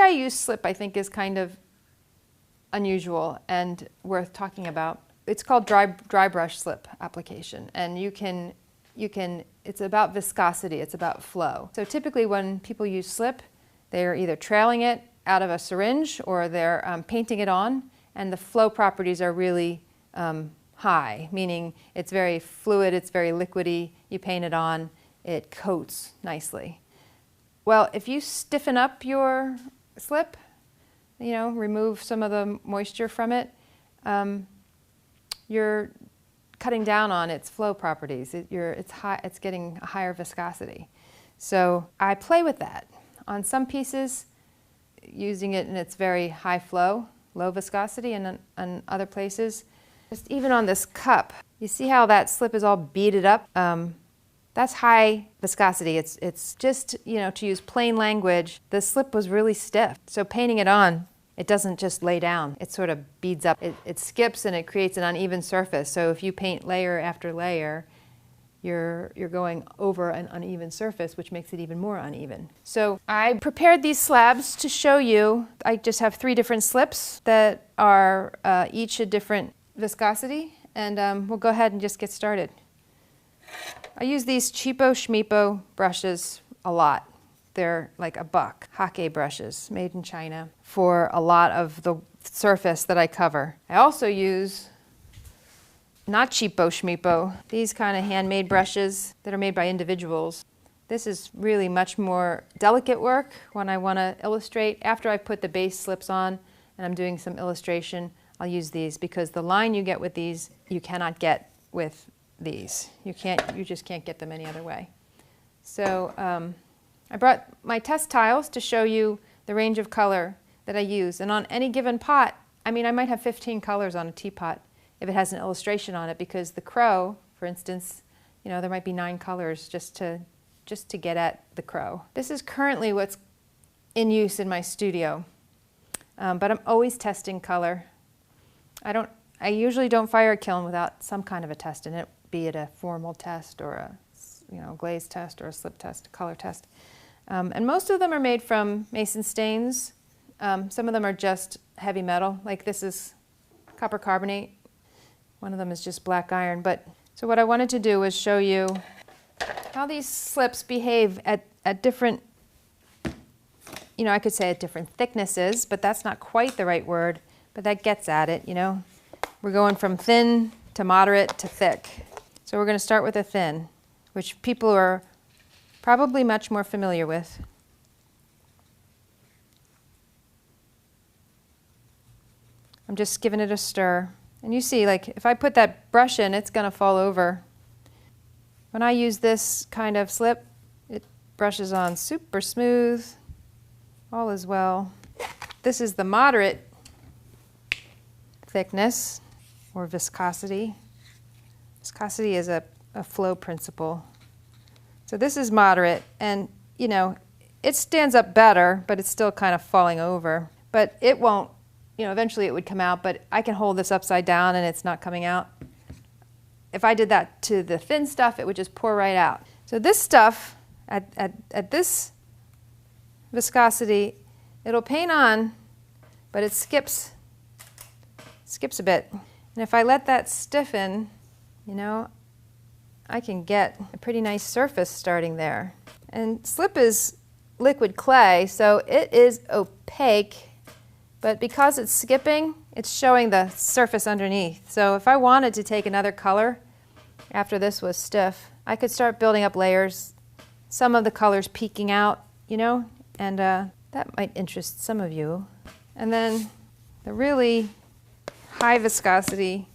I use slip, I think, is kind of unusual and worth talking about. It's called dry brush slip application, and it's about viscosity, it's about flow. So typically when people use slip, they're either trailing it out of a syringe or they're painting it on, and the flow properties are really high, meaning it's very fluid, it's very liquidy, you paint it on, it coats nicely. Well, if you stiffen up your slip, remove some of the moisture from it, you're cutting down on its flow properties. It's getting a higher viscosity. So I play with that. On some pieces, using it in its very high flow, low viscosity, and on other places, just even on this cup, you see how that slip is all beaded up? That's high viscosity. It's just, to use plain language, the slip was really stiff. So painting it on, it doesn't just lay down. It sort of beads up. It skips and it creates an uneven surface. So if you paint layer after layer, you're going over an uneven surface, which makes it even more uneven. So I prepared these slabs to show you. I just have 3 different slips that are each a different viscosity, and we'll go ahead and just get started. I use these cheapo schmeepo brushes a lot. They're like $1, hake brushes made in China for a lot of the surface that I cover. I also use, not cheapo schmeepo, these kind of handmade brushes that are made by individuals. This is really much more delicate work when I want to illustrate. After I put the base slips on and I'm doing some illustration, I'll use these because the line you get with these, you cannot get with these. You just can't get them any other way. So I brought my test tiles to show you the range of color that I use. And on any given pot, I might have 15 colors on a teapot if it has an illustration on it, because the crow, for instance, there might be 9 colors just to get at the crow. This is currently what's in use in my studio, but I'm always testing color. I usually don't fire a kiln without some kind of a test in it, be it a formal test or a glaze test or a slip test, a color test. And most of them are made from mason stains. Some of them are just heavy metal, like this is copper carbonate. One of them is just black iron. So what I wanted to do was show you how these slips behave at different, I could say at different thicknesses, but that's not quite the right word, but that gets at it, We're going from thin to moderate to thick. So we're going to start with a thin, which people are probably much more familiar with. I'm just giving it a stir. And you see, like, if I put that brush in, it's going to fall over. When I use this kind of slip, it brushes on super smooth. All is well. This is the moderate thickness or viscosity. Viscosity is a flow principle. So this is moderate, and it stands up better, but it's still kind of falling over. But it won't, eventually it would come out, but I can hold this upside down and it's not coming out. If I did that to the thin stuff, it would just pour right out. So this stuff, at this viscosity, it'll paint on, but it skips a bit. And if I let that stiffen, I can get a pretty nice surface starting there. And slip is liquid clay, so it is opaque, but because it's skipping, it's showing the surface underneath. So if I wanted to take another color after this was stiff, I could start building up layers, some of the colors peeking out, and that might interest some of you. And then the really high viscosity,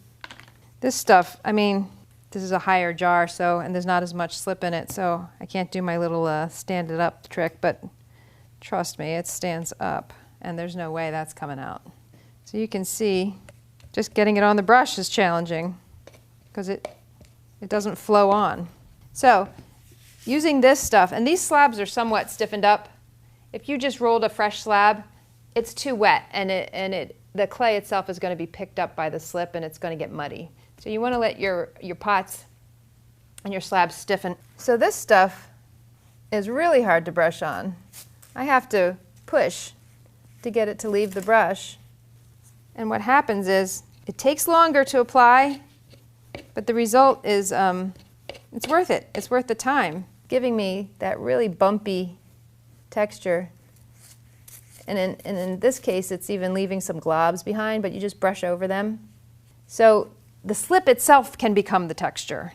this stuff, this is a higher jar, and there's not as much slip in it, so I can't do my little stand it up trick, but trust me, it stands up, and there's no way that's coming out. So you can see, just getting it on the brush is challenging, because it doesn't flow on. So using this stuff, and these slabs are somewhat stiffened up. If you just rolled a fresh slab, it's too wet, and the clay itself is going to be picked up by the slip, and it's going to get muddy. So you want to let your pots and your slabs stiffen. So this stuff is really hard to brush on. I have to push to get it to leave the brush. And what happens is it takes longer to apply, but the result is it's worth it. It's worth the time, giving me that really bumpy texture. And in this case, it's even leaving some globs behind, but you just brush over them. So the slip itself can become the texture.